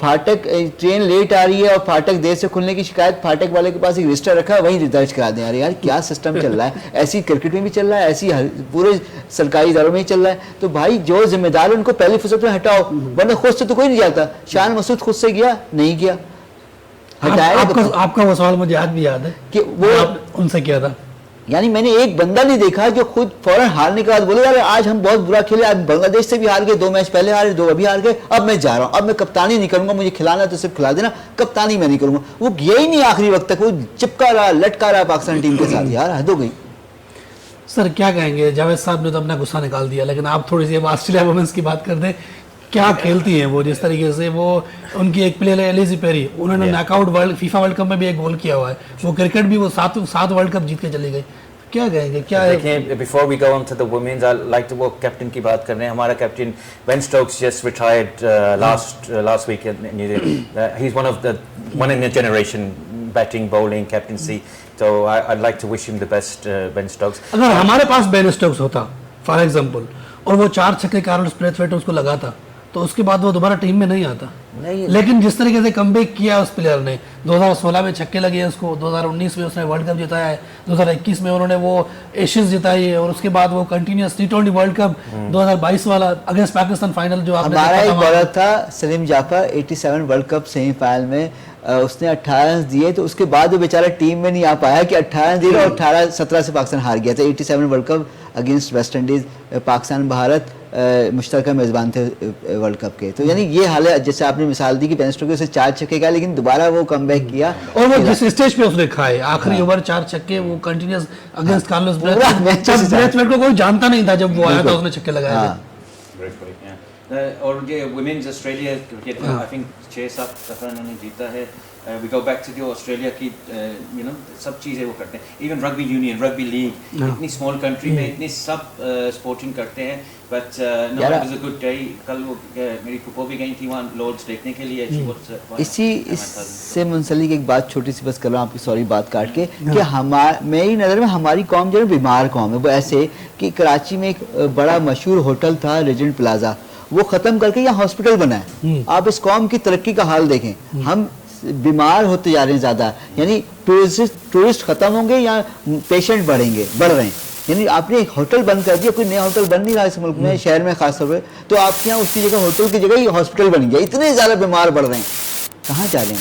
फाटक ट्रेन लेट आ रही है और फाटक देर से खुलने की शिकायत, फाटक वाले के पास एक रजिस्टर रखा है वहीं दर्ज करा दें। अरे यार क्या सिस्टम चल रहा है। ऐसी क्रिकेट में भी चल रहा है, ऐसी पूरे सरकारी इदारों में ही चल रहा है। तो भाई जो जिम्मेदार है उनको पहली फुर्सत में हटाओ, वरना खुद से तो कोई नहीं जाता। शान मसूद खुद से गया नहीं गया, हटाया। आपका वो सवाल मुझे आज भी याद है कि वो उनसे किया था। यानी मैंने एक बंदा नहीं देखा जो खुद फौरन हारने के बाद बोले यार आज हम बहुत बुरा खेले, आज बांग्लादेश से भी हार गए, 2 मैच पहले हारे, 2 अभी हार गए, अब मैं जा रहा हूं, अब मैं कप्तानी नहीं करूंगा, मुझे खिलाना तो सिर्फ खिला देना, कप्तानी मैं नहीं करूंगा। वो गया ही नहीं आखिरी वक्त तक, वो चिपका रहा, लटका रहा पाकिस्तान टीम के साथ। यार हद हो गई। सर क्या कहेंगे, जावेद साहब ने तो अपना गुस्सा निकाल दिया, लेकिन आप थोड़ी सी ऑस्ट्रेलिया वुमेन्स की बात कर दें। क्या खेलती हैं वो, जिस तरीके से वो, उनकी एक प्लेयर है एलिजी पेरी, उन्होंने नॉकआउट फीफा वर्ल्ड कप में भी एक गोल किया हुआ है। वो क्रिकेट भी वो 7 वर्ल्ड कप जीत के चली गई। क्या कहेंगे, क्या है? देखिए, before we go on to the women's, I like to वो कैप्टन की बात कर रहे हैं। हमारा captain Ben Stokes just retired last week in New Zealand. He is one in a generation batting, bowling, captaincy. So I'd like to wish him the best, Ben Stokes. अगर हमारे पास Ben Stokes होता for example और वो 4 छक्के Carlos Brathwaite उसको लगाता, तो उसके बाद वो दोबारा टीम में नहीं आता। नहीं। लेकिन जिस तरीके से कमबैक किया उस प्लेयर ने, 2016 में छक्के लगे हैं उसको, 2019 में उसने वर्ल्ड कप जिताया है, 2021 में उन्होंने वो एशियंस जिताई है, और उसके बाद वो कंटिन्यूस T20 वर्ल्ड कप 2022 वाला अगेंस्ट पाकिस्तान फाइनल जो आपने हमारा देखा एक बॉलर था Saleem Jaffar, 87 World Cup semifinal में उसने 18 रन दिए, तो उसके बाद वो बेचारा टीम में नहीं आ पाया कि 18 रन दिए और 18-17 से पाकिस्तान हार गया था। 87 World Cup against West Indies, Pakistan Bharat मुश्तरका मेजबान थे वर्ल्ड कप के। तो यानी ये हाल है, जैसे आपने मिसाल दी कि बेन स्टोक्स से 4 छक्के का, लेकिन दोबारा वो कमबैक किया और वो जिस स्टेज पे उसने खाए आखिरी ओवर 4 छक्के, वो कंटिन्यूस अगेंस्ट कार्लोस ब्रेथवेट को कोई जानता नहीं था जब वो आया था, उसने छक्के लगाए थे। और ये वुमेन्स ऑस्ट्रेलिया क्रिकेट में आई थिंक 6-7 दफा उन्होंने जीता है। वी गो बैक टू जो ऑस्ट्रेलिया की सब चीज़ें वो करते हैं। Even rugby union, rugby league, इतनी स्मॉल कंट्री में इतनी सब स्पोर्टिंग करते हैं। But no, it was a good day. कल वो मेरी फुफो भी गई थी वहाँ लॉर्ड्स देखने के लिए। इसी इससे मुंसलिक एक बात छोटी सी बस कर रहा हूँ आपकी, सॉरी बात काट के, कि मेरी नज़र में हमारी कौम जो है बीमार कौम है। वो ऐसे कि कराची में एक बड़ा मशहूर होटल था रेजेंट प्लाजा, वो ख़त्म करके यहाँ हॉस्पिटल बना है। आप इस कौम की तरक्की का हाल देखें, हम बीमार होते जा रहे हैं ज़्यादा। यानी टूरिस्ट ख़त्म होंगे या पेशेंट बढ़ रहे हैं। यानी आपने एक होटल बंद कर दिया, कोई नया होटल बन नहीं रहा इस मुल्क में, शहर में खासतौर पर, तो आपके यहाँ उसकी जगह होटल की जगह ही हॉस्पिटल बन गया। इतने ज़्यादा बीमार बढ़ रहे हैं, कहाँ जा रहे हैं?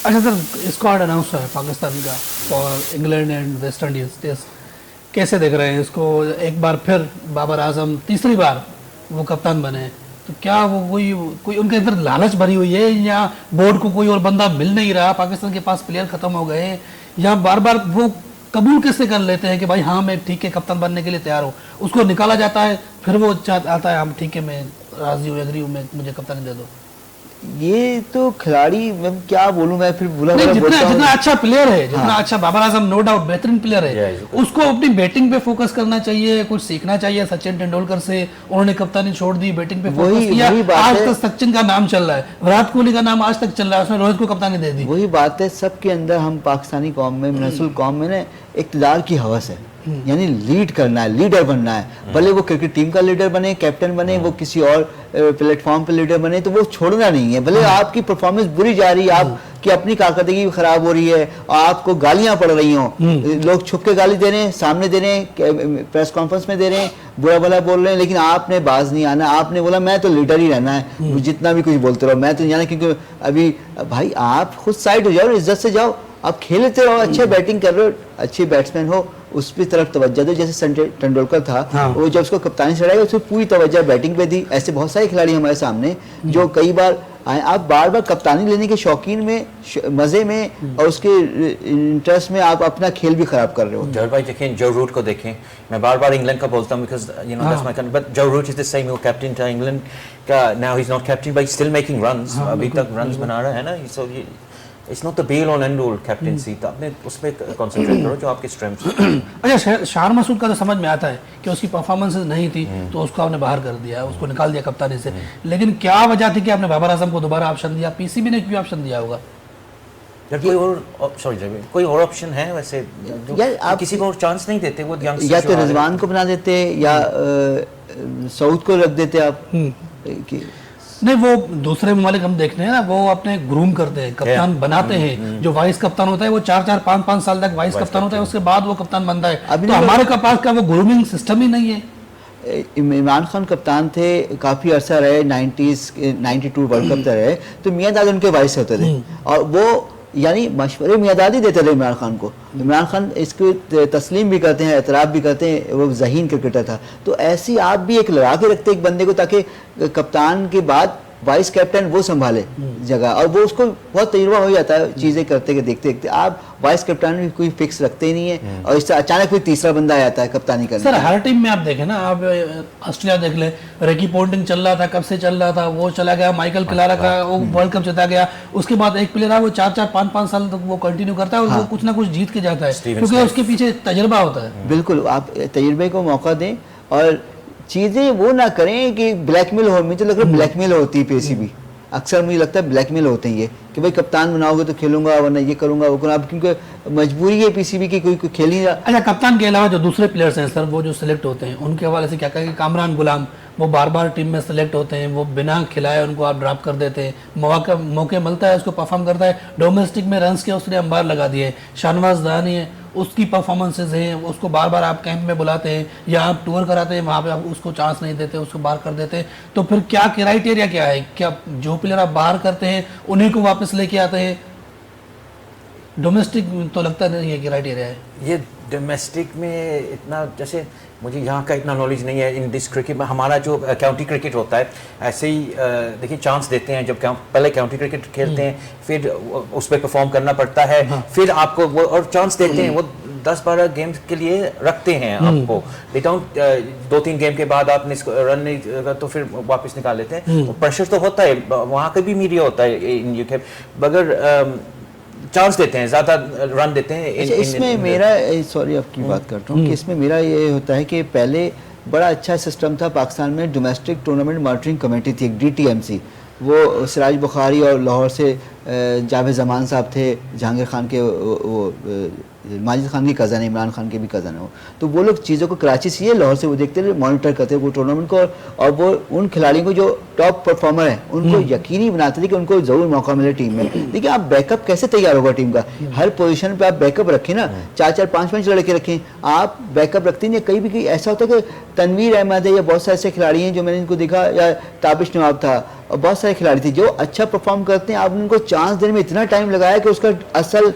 अच्छा सर, स्क्वाड अनाउंस है पाकिस्तान का for England and West Indies test. कैसे देख रहे हैं इसको? एक बार फिर बाबर आजम तीसरी बार वो कप्तान बने, तो क्या वो कोई उनके अंदर लालच भरी हुई है, या बोर्ड को कोई और बंदा मिल नहीं रहा, पाकिस्तान के पास प्लेयर खत्म हो गए, या बार बार वो कबूल कैसे कर लेते हैं कि भाई हाँ मैं ठीक है कप्तान बनने के लिए तैयार हूँ, उसको निकाला जाता है फिर वो आता है हम ठीक है मैं राजी हूँ, एग्री हूँ, मैं मुझे कप्तानी दे दो। ये तो खिलाड़ी, मैं क्या बोलूं, मैं फिर बुरा नहीं, बुरा बोलता हूं। जितना अच्छा प्लेयर है, जितना हाँ। अच्छा बाबर आजम नो डाउट बेहतरीन प्लेयर है, उसको अपनी बैटिंग पे फोकस करना चाहिए, कुछ सीखना चाहिए सचिन तेंदुलकर से। उन्होंने कप्तानी छोड़ दी, बैटिंग पे फोकस किया, आज तक सचिन का नाम चल रहा है, विराट कोहली का नाम आज तक चल रहा है, उसने रोहित को कप्तानी दे दी। वही बात है, सबके अंदर हम पाकिस्तानी कौम में, नस्ल कौम में ना इक़्तिदार की हवस है, यानी लीड करना है, लीडर बनना है। भले वो क्रिकेट टीम का लीडर बने, कैप्टन बने, वो किसी और प्लेटफॉर्म पे लीडर बने, तो वो छोड़ना नहीं है। भले आपकी परफॉर्मेंस बुरी जा रही है, आपकी अपनी कारकर्दगी खराब हो रही है और आपको गालियां पड़ रही हों, लोग छुप के गाली दे रहे हैं, सामने दे रहे हैं, प्रेस कॉन्फ्रेंस में दे रहे हैं, बुरा भला बोल रहे हैं, लेकिन आपने बाज नहीं आना। आपने बोला मैं तो लीडर ही रहना है, जितना भी कुछ बोलते रहो मैं तो नहीं जाना, क्योंकि अभी भाई आप खुद साइड हो जाओ, इज्जत से जाओ, आप खेलते रहो, अच्छे बैटिंग कर रहे हो, अच्छे बैट्समैन हो, उस पर तरफ तवज्जो दो। जैसे सचिन तेंदुलकर था, हाँ। वो जब उसको कप्तानी चढ़ाई उसको पूरी तवज्जो बैटिंग पे दी। ऐसे बहुत सारे खिलाड़ी हमारे सामने जो कई बार आए। आप बार बार कप्तानी लेने के शौकीन में, मजे में और उसके इंटरेस्ट में आप अपना खेल भी खराब कर रहे हो। जॉर्ज भाई देखें, जो रूट को देखें, मैं बार बार इंग्लैंड का बोलता हूँ because you know that's my country, but जो रूट इज द सेम, वो कैप्टन था इंग्लैंड का, now he is not captain but still making runs, अभी तक रन्स बना रहा है ना। So it's not the be all and all captaincy, तो आपने उस पे कंसंट्रेट करो जो आपके स्ट्रेंथ्स हैं। अच्छा, शार मसूद का तो समझ में आता है कि उसकी परफॉर्मेंसेस नहीं थी तो उसको आपने बाहर कर दिया, उसको निकाल दिया कप्तानी से, लेकिन क्या वजह थी कि आपने बाबर आजम को दोबारा ऑप्शन दिया? पीसीबी ने क्यों ऑप्शन दिया होगा? कोई और कोई और ऑप्शन है वैसे जो आप किसी को और चांस नहीं देते? वो या तो रिजवान को बना देते या सऊद को रख देते आप कि नहीं, वो दूसरे ममालिक हम देखते हैं ना, वो अपने ग्रूम करते हैं, कप्तान बनाते हैं। जो वाइस कप्तान होता है वो 4-4, 5-5 साल तक वाइस कप्तान होता है, उसके बाद वो कप्तान बनता है। तो हमारे पास का वो ग्रूमिंग सिस्टम ही नहीं है। इमरान खान कप्तान थे, काफ़ी अरसा रहे, 92 वर्ल्ड कप तक रहे, तो मियां दाद उनके वाइस होते थे और वो यानी मशवरे मियां दाद ही देते थे इमरान खान को। इमरान खान इसको तस्लीम भी करते हैं, एतराफ़ भी करते हैं, वो ज़हीन क्रिकेटर था। तो ऐसी आप भी एक लगा के रखते एक बंदे को, ताकि कप्तान के बाद वाइस कैप्टन वो संभाले जगह, और वो उसको बहुत तजुर्बा हो जाता है चीज़ें करते देखते देखते। आप वाइस कैप्टन भी कोई फिक्स रखते ही नहीं है और इससे अचानक कोई तीसरा बंदा आ जाता है कप्तानी करने। सर हर टीम में आप देखें ना, आप ऑस्ट्रेलिया देख ले, रिकी पोंटिंग चल रहा था, कब से चल रहा था, वो चला गया, माइकल क्लारा का वो वर्ल्ड कप जीता गया, उसके बाद एक प्लेयर है वो 4-4, 5-5 साल तक वो कंटिन्यू करता है और वो कुछ ना कुछ जीत के जाता है, क्योंकि उसके पीछे तजर्बा होता है। बिल्कुल, आप तजर्बे को मौका दें और चीज़ें वो ना करें कि ब्लैकमेल हो। मुझे लग रहा है ब्लैकमेल होती है पीसीबी, अक्सर मुझे लगता है ब्लैकमेल होते हैं ये, कि भाई कप्तान बनाओगे तो खेलूंगा, वरना ये करूंगा वो करूंगा, क्योंकि मजबूरी है पीसीबी की, कोई खेल नहीं रहा। अच्छा, कप्तान के अलावा जो दूसरे प्लेयर्स हैं सर, वो जो सिलेक्ट होते हैं उनके हवाले से क्या कहेंगे? कामरान गुलाम, वो बार बार टीम में सेलेक्ट होते हैं, वो बिना खिलाए उनको आप ड्रॉप कर देते हैं, मौके मिलता है उसको परफॉर्म करता है। डोमेस्टिक में रन्स के उसने अंबार लगा दिए। शाहनवाज दानी है, उसकी परफॉर्मेंसेज हैं, उसको बार बार आप कैंप में बुलाते हैं या आप टूर कराते हैं, वहाँ पे आप उसको चांस नहीं देते, उसको बाहर कर देते हैं। तो फिर क्या क्राइटेरिया क्या है? क्या जो प्लेयर आप बाहर करते हैं उन्हीं को वापस लेके आते हैं? डोमेस्टिक तो लगता नहीं है क्राइटेरिया है ये। डोमेस्टिक में इतना, जैसे मुझे यहाँ का इतना नॉलेज नहीं है इन दिस क्रिकेट में। हमारा जो काउंटी क्रिकेट होता है, ऐसे ही देखिए चांस देते हैं, जब पहले काउंटी क्रिकेट खेलते हैं, फिर उस पर परफॉर्म करना पड़ता है, फिर आपको वो और चांस देते हैं, वो 10-12 गेम्स के लिए रखते हैं आपको। दे डोंट 2-3 गेम के बाद आपने रन नहीं तो फिर वापस निकाल लेते हैं। तो प्रेशर तो होता है, वहाँ का भी मीडिया होता है इन यूके, मगर चांस देते हैं, ज्यादा रन देते हैं। इसमें मेरा, सॉरी आपकी बात करता हूँ, कि इसमें मेरा ये होता है कि पहले बड़ा अच्छा सिस्टम था पाकिस्तान में, डोमेस्टिक टूर्नामेंट मॉनिटरिंग कमेटी थी, एक DTMC। वो सिराज बुखारी और लाहौर से जावेद जमान साहब थे, जहांगीर खान के वो माजिद खान की कज़न है, इमरान खान के भी कज़न है। तो वो लोग चीज़ों को कराची से ये लाहौर से वो देखते थे, मॉनिटर करते वो टूर्नामेंट को, और वो उन खिलाड़ियों को जो टॉप परफॉर्मर हैं उनको यकीनी बनाते थे कि उनको ज़रूर मौका मिले टीम में। देखिए आप बैकअप कैसे तैयार होगा टीम का? हर पोजीशन पे आप बैकअप रखें ना, 4-4, 5-5 लड़के रखें, आप बैकअप रखते नहीं। कहीं भी ऐसा होता है कि तनवीर अहमद है या बहुत सारे ऐसे खिलाड़ी हैं जो मैंने इनको देखा, या ताबिश नवाब था और बहुत सारे खिलाड़ी थे जो अच्छा परफॉर्म करते हैं, आप उनको चांस देने में इतना टाइम लगाया कि उसका असल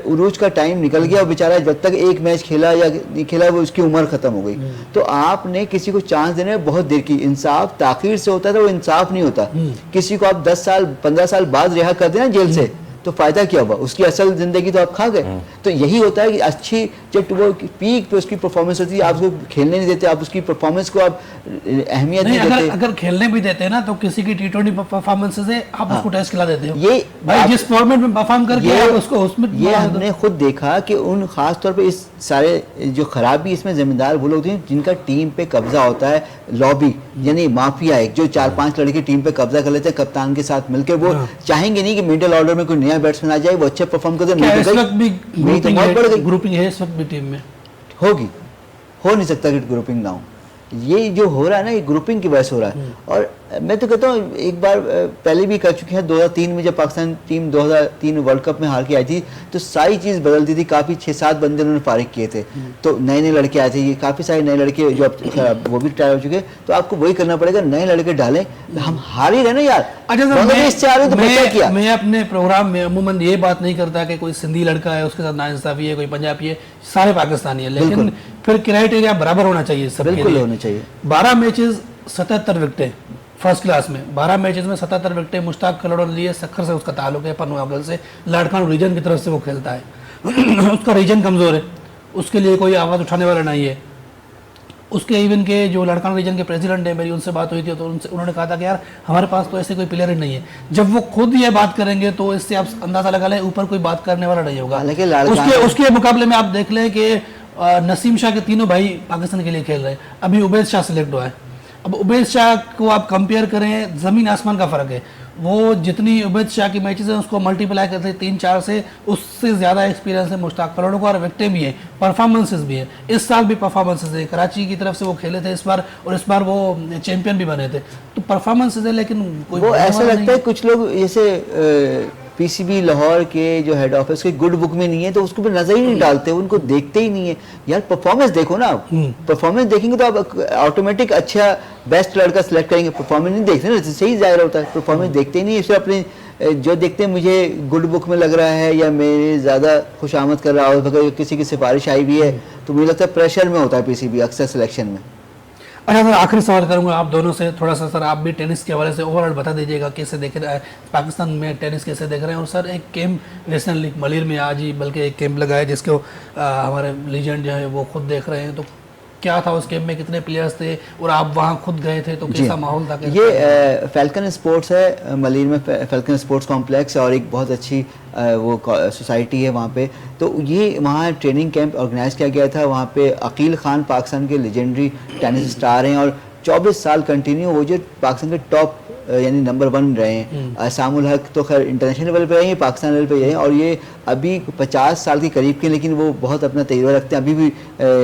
उरूज का टाइम निकल गया और बेचारा जब तक एक मैच खेला या नहीं खेला वो उसकी उम्र खत्म हो गई। तो आपने किसी को चांस देने में बहुत देर की, इंसाफ ताखीर से होता था, वो इंसाफ नहीं होता। किसी को आप 10 साल 15 साल बाद रिहा कर देना जेल से तो फायदा क्या हुआ, उसकी असल जिंदगी तो आप खा गए। तो यही होता है कि अच्छी जब वो पीक पे उसकी परफॉर्मेंस होती है, आप उसको खेलने नहीं देते, आप उसकी परफॉर्मेंस को आप अहमियत नहीं देते। अगर खेलने भी देते हैं ना तो किसी की T20 परफॉर्मेंस से आप उसको टेस्ट खिला देते हो। ये भाई जिस फॉर्मेट में परफॉर्म करके आप उसको उसमें ये हमने खुद देखा कि उन खास तौर पे इस सारे जो खराबी इसमें जिम्मेदार वो लोग हैं जिनका टीम पे कब्जा होता है, लॉबी यानी माफिया, एक जो 4-5 लड़के टीम पे कब्जा कर लेते हैं कप्तान के साथ मिलकर। वो चाहेंगे नहीं कि मिडिल ऑर्डर में कोई नया बैट्समैन आ जाए, वो अच्छे परफॉर्म कर दे। ग्रुपिंग है इस वक्त भी टीम में होगी, हो नहीं सकता कि ग्रुपिंग ना हो। ये जो हो रहा है ना, ये ग्रुपिंग की वजह से हो रहा है। और मैं तो कहता हूँ एक बार पहले भी कर चुके हैं, 2003 में जब पाकिस्तान टीम 2003 वर्ल्ड कप में हार के आई थी तो सारी चीज़ बदलती थी। काफ़ी 6-7 बंदे उन्होंने फारिग किए थे, तो नए नए लड़के आए थे। ये काफ़ी सारे नए लड़के जो अब वो भी रिटायर हो चुके, तो आपको वही करना पड़ेगा, नए लड़के डालें। हम हार ही रहे ना यार। अच्छा, मैं अपने प्रोग्राम में अमूमन ये बात नहीं करता कि कोई सिंधी लड़का है उसके साथ नाइंसाफी है, कोई पंजाबी है, सारे पाकिस्तानी है, लेकिन फिर क्राइटेरिया बराबर होना चाहिए सबके लिए। बिल्कुल होना चाहिए। 12 मैचेस 77 विकेटें फर्स्ट क्लास में, 12 मैचेस में 77 विकेटें। मुश्ताक खलड़ों लिए सखर से उसका ताल्लुक है, पनवागल से, लाड़कान रीजन की तरफ से वो खेलता है। उसका रीजन कमज़ोर है, उसके लिए कोई आवाज़ उठाने वाला नहीं है। उसके इवन के जो लड़कान रीजन के प्रेसिडेंट है, मेरी उनसे बात हुई थी तो उन्होंने कहा था कि यार हमारे पास तो ऐसे कोई प्लेयर ही नहीं है। जब वो खुद ये बात करेंगे तो इससे आप अंदाज़ा लगा लें ऊपर कोई बात करने वाला नहीं होगा। उसके मुकाबले में आप देख लें कि नसीम शाह के तीनों भाई पाकिस्तान के लिए खेल रहे हैं। अभी उबैद शाह सिलेक्ट हुआ है। अब उबैद शाह को आप कंपेयर करें, ज़मीन आसमान का फ़र्क है। वो जितनी उबैद शाह की मैचेस हैं उसको मल्टीप्लाई करते हैं 3-4 से, उससे ज़्यादा एक्सपीरियंस है मुश्ताक खलड़ों को, और विकेटें भी है, परफॉर्मेंसेस भी है। इस साल भी परफॉर्मेंसेस है, कराची की तरफ से वो खेले थे इस बार, और इस बार वो चैंपियन भी बने थे। तो परफॉर्मेंसेस है, लेकिन कोई वो ऐसा लगता है कुछ लोग जैसे पीसीबी लाहौर के जो हेड ऑफिस के गुड बुक में नहीं है तो उसको भी नजर ही नहीं डालते, उनको देखते ही नहीं है। यार परफॉर्मेंस देखो ना, परफॉर्मेंस देखेंगे तो आप ऑटोमेटिक अच्छा बेस्ट लड़का सिलेक्ट करेंगे। परफॉर्मेंस नहीं देखते ना, सही जाहिर होता है, परफॉर्मेंस देखते ही नहीं। इसलिए अपने जो देखते हैं मुझे गुड बुक में लग रहा है या मेरे ज़्यादा खुशामद कर रहा हो, अगर किसी की सिफारिश आई भी है तो मुझे लगता है प्रेशर में होता है पीसीबी अक्सर सिलेक्शन में। अच्छा सर, आखिरी सवाल करूंगा आप दोनों से थोड़ा सा। सर आप भी टेनिस के हवाले से ओवरऑल बता दीजिएगा, कैसे देख रहे हैं पाकिस्तान में टेनिस, कैसे देख रहे हैं। और सर एक कैंप रिसेंटली मलिर में आज ही बल्कि एक कैंप लगा है जिसको हमारे लीजेंड जो है वो खुद देख रहे हैं, तो क्या था उस कैंप में, कितने प्लेयर्स थे और आप वहाँ खुद गए थे तो कैसा माहौल था? ये फैल्कन स्पोर्ट्स है मलिर में, फैल्कन स्पोर्ट्स कॉम्प्लेक्स, और एक बहुत अच्छी वो सोसाइटी है वहाँ पे। तो ये वहाँ ट्रेनिंग कैंप ऑर्गेनाइज किया गया था। वहाँ पे अकील खान पाकिस्तान के लेजेंडरी टेनिस स्टार हैं और 24 साल कंटिन्यू वो जो पाकिस्तान के टॉप यानी नंबर 1 रहे हैं। सामुल हक तो खैर इंटरनेशनल लेवल पे रहे हैं, पाकिस्तान लेवल पे रहे हैं, और ये अभी 50 साल के करीब के, लेकिन वो बहुत अपना तजुर्बा रखते हैं। अभी भी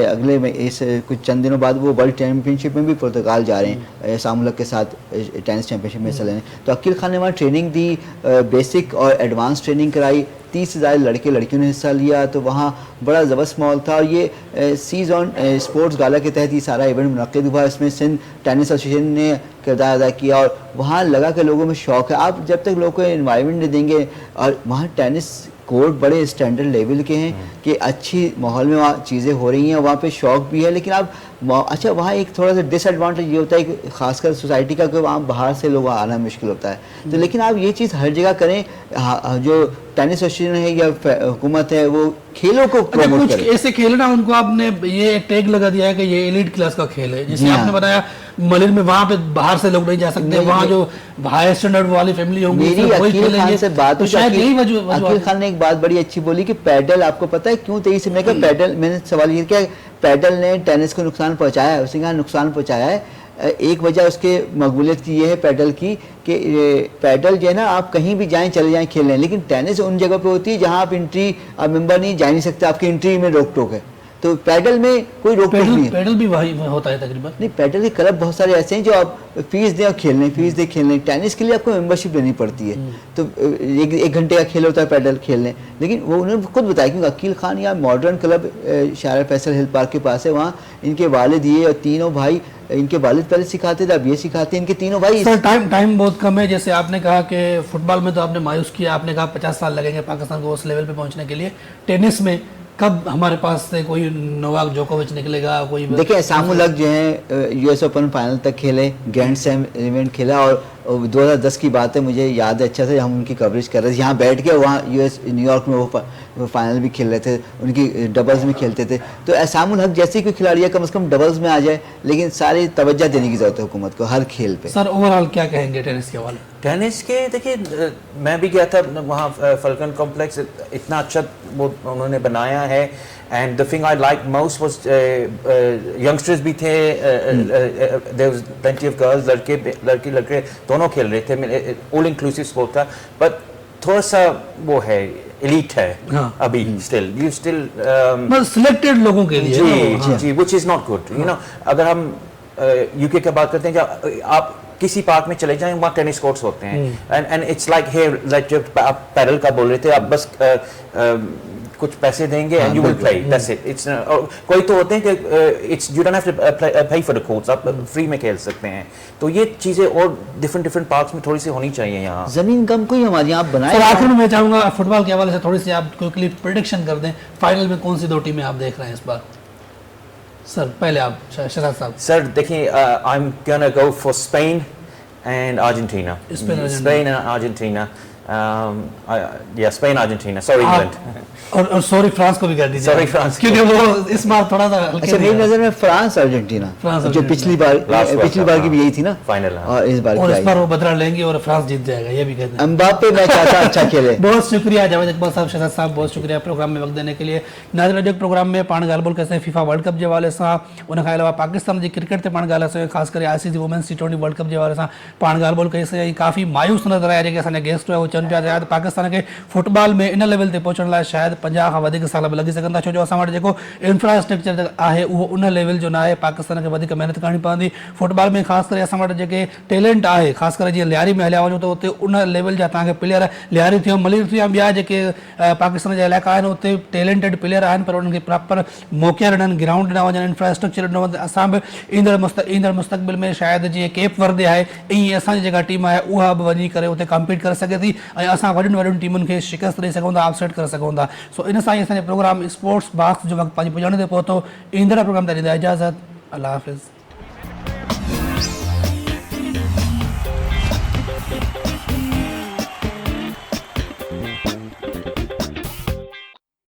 अगले में इस कुछ चंद दिनों बाद वो वर्ल्ड चैम्पियनशिप में भी पुर्तगाल जा रहे हैं सामुल हक के साथ टेनिस चैम्पियनशिप में हिस्सा लेने। तो अकील खान ने वहाँ ट्रेनिंग दी, बेसिक और एडवांस ट्रेनिंग कराई। 30 से ज़्यादा लड़के लड़कियों ने हिस्सा लिया, तो वहाँ बड़ा ज़बरदस्त माहौल था। और ये सीज ऑन स्पोर्ट्स गाला के तहत ये सारा इवेंट मुनक़िद हुआ। इसमें सिंध टेनिस एसोसिएशन ने किरदार अदा किया और वहाँ लगा कि लोगों में शौक़ है। आप जब तक लोगों को इन्वायरमेंट नहीं देंगे, और वहाँ टेनिस कोर्ट बड़े स्टैंडर्ड लेवल के हैं कि अच्छी माहौल में वहाँ चीज़ें हो रही हैं, वहाँ पे शौक़ भी है। लेकिन आप अच्छा वहाँ एक थोड़ा सा डिसएडवांटेज ये होता है कि खासकर सोसाइटी का कि वहाँ बाहर से लोग आना मुश्किल होता है। तो लेकिन आप ये चीज़ हर जगह करें। जो टेनिस एसोसिएशन है या हुकूमत है वो खेलों को प्रमोट करे। ऐसे खेल ना, उनको आपने ये टैग लगा दिया है कि ये एलीट क्लास का खेल है, जिसे आपने बताया मलिर में वहाँ पे बाहर से लोग नहीं जा सकते, वहाँ जो हाई स्टैंडर्ड वाली फैमिली होंगी। मेरी अकील खान से बात तो शायद यही वजह। अकील खान ने एक बात बड़ी अच्छी बोली कि पैडल, आपको पता है क्यों तेजी से, मैं कहा पैडल, मैंने सवाल ये किया पैडल ने टेनिस को नुकसान पहुंचाया है? उसने कहा नुकसान पहुंचाया है। एक वजह उसके मकबूलियत की ये है पैडल की कि पैडल जो है ना, आप कहीं भी जाएं चले जाएं खेल लें, लेकिन टेनिस उन जगह पे होती है जहां आप एंट्री, आप मेंबर नहीं जा नहीं सकते, आपकी एंट्री में रोक टोक है। तो पैडल में कोई रोक टोक नहीं है। पेडल भी वही होता है तकरीबन। नहीं, पैडल के क्लब बहुत सारे ऐसे हैं जो आप फीस दें और खेलने, फीस दे खेलने। टेनिस के लिए आपको मेंबरशिप लेनी पड़ती है, तो एक घंटे का खेल होता है पैडल खेलने। लेकिन वो उन्होंने खुद बताया, क्योंकि अकील खान या मॉडर्न क्लब शारा फैसल हिल पार्क के पास है, वहाँ इनके वालिद ये और तीनों भाई, इनके वालिद पहले सिखाते थे, अब ये सिखाते हैं, इनके तीनों भाई। सर टाइम बहुत कम है। जैसे आपने कहा कि फुटबॉल में तो आपने मायूस किया, आपने कहा 50 साल लगेंगे पाकिस्तान को उस लेवल पे पहुंचने के लिए। टेनिस में कब हमारे पास से कोई नोवाक जोकोविच निकलेगा? कोई देखिए सामू लग जो है यूएस ओपन फाइनल तक खेले, ग्रैंड स्लैम इवेंट खेला, और 2010 की बात है, मुझे याद है अच्छा से, हम उनकी कवरेज कर रहे थे यहाँ बैठ के। वहाँ यूएस न्यूयॉर्क में वो फाइनल भी खेल रहे थे, उनकी डबल्स में खेलते थे। तो एहसामुल हक जैसे कोई खिलाड़ी है कम से कम डबल्स में आ जाए, लेकिन सारी तवज्जो देने की जरूरत है हुकूमत को हर खेल पे। सर ओवरऑल क्या कहेंगे टेनिस के हवाले? टेनिस के देखिए, मैं भी गया था वहाँ फल्कन कॉम्प्लेक्स, इतना अच्छा वो उन्होंने बनाया है। And the thing I like most was youngsters भी थे, there was plenty of girls, लड़के दोनों खेल रहे थे, ऑल इंक्लूसिव स्पोर्ट था। बट थोड़ा सा वो है, एलीट है अभी स्टिल, यू स्टिल सिलेक्टेड लोगों के लिए। जी, which is not good, you know. अगर हम यूके की बात करते हैं, कि आप किसी पार्क में चले जाएं, वहाँ टेनिस कोर्ट्स होते हैं, and it's like here, like जब आप पैडल का बोल रहे थे, आप बस कुछ पैसे देंगे and you will play, that's it. It's कोई तो होते हैं कि it's you don't have to pay for the courts, आप फ्री में खेल सकते हैं। तो ये चीजें और डिफरेंट पार्क्स में थोड़ी सी होनी चाहिए यहाँ। जमीन कम कोई हमारे यहाँ बनाए। सर आखिर में मैं चाहूंगा फुटबॉल के हवाले से थोड़ी सी आप क्विकली प्रेडिक्शन कर दें, फाइनल में कौन सी दो टीमें आप देख रहे हैं इस बार? सर पहले आप शहजाद साहब। सर देखिए, I am gonna go for Spain and Argentina. Spain and Argentina, या स्पेन अर्जेंटीना, सॉरी इंग्लैंड, और सॉरी फ्रांस को भी कर दीजिए। सॉरी फ्रांस, क्योंकि वो इस बार थोड़ा सा अच्छा, मेरी नजर में फ्रांस अर्जेंटीना, जो पिछली बार की भी यही थी ना फाइनल, और इस बार वो बदला लेंगे और फ्रांस जीत जाएगा, ये भी कहते हैं। एम्बाप्पे मैं चाहता अच्छा खेले। बहुत शुक्रिया जावेद इकबाल साहब, शहजाद साहब, बहुत शुक्रिया प्रोग्राम में वक्त देने के लिए। नाज़रीन प्रोग्राम में पाण ॻाल्हि कैसे फीफा वर्ल्ड कप के हवाले से, उन अलावा पाकिस्तान की क्रिकेट से पाण ॻाल्हि खास कर ICC women's T20 World cup के हवाले से पाण ॻाल्हि कईसीं। काफ़ी मायूस नज़र आया जेके असांजा गेस्ट हुआ, वो चवनि पिया शायद पाकिस्तान के फुटबॉल में इन लेवल ते पहुंचण लाइ शायद 50 खां वधीक साल भी लगी सघंदा, छो जो असां वटि जेको इंफ्रास्ट्रक्चर आहे उहो उन लेवल जो न आहे। पाकिस्तान खे वधीक महिनत करणी पवंदी फुटबॉल में, ख़ासि करे असां वटि जेके टैलेंट आहे, ख़ासि करे जीअं लियारी में हलिया वञो त उते उन लेवल जा तव्हांखे प्लेयर, लियारी थी मलिर थी, ॿिया जेके पाकिस्तान जा इलाइक़ा आहिनि उते टैलेंटेड प्लेयर आहिनि, पर उन्हनि खे प्रॉपर मौक़ा ॾिननि, ग्राउंड ॾिना वञनि, इंफ्रास्ट्रक्चर ॾिनो वञे। असां बि ईंदड़ मुस्तक़बिल में शायदि जीअं केप वर्दे आहे, ईअं असांजी जेका टीम आहे उहा बि वञी करे उते कम्पीट करे सघे थी, ऐं असां वॾियुनि टीमुनि खे शिकस्त ॾेई सघूं था, अपसेट करे सघूं था। सो इन सां ई असांजे प्रोग्राम स्पोर्ट्स बॉक्स जो वक़्तु पंहिंजी पुॼाणे ते पहुतो। ईंदड़ प्रोग्राम ते ॾींदा इजाज़त। अल्लाह हाफ़िज़।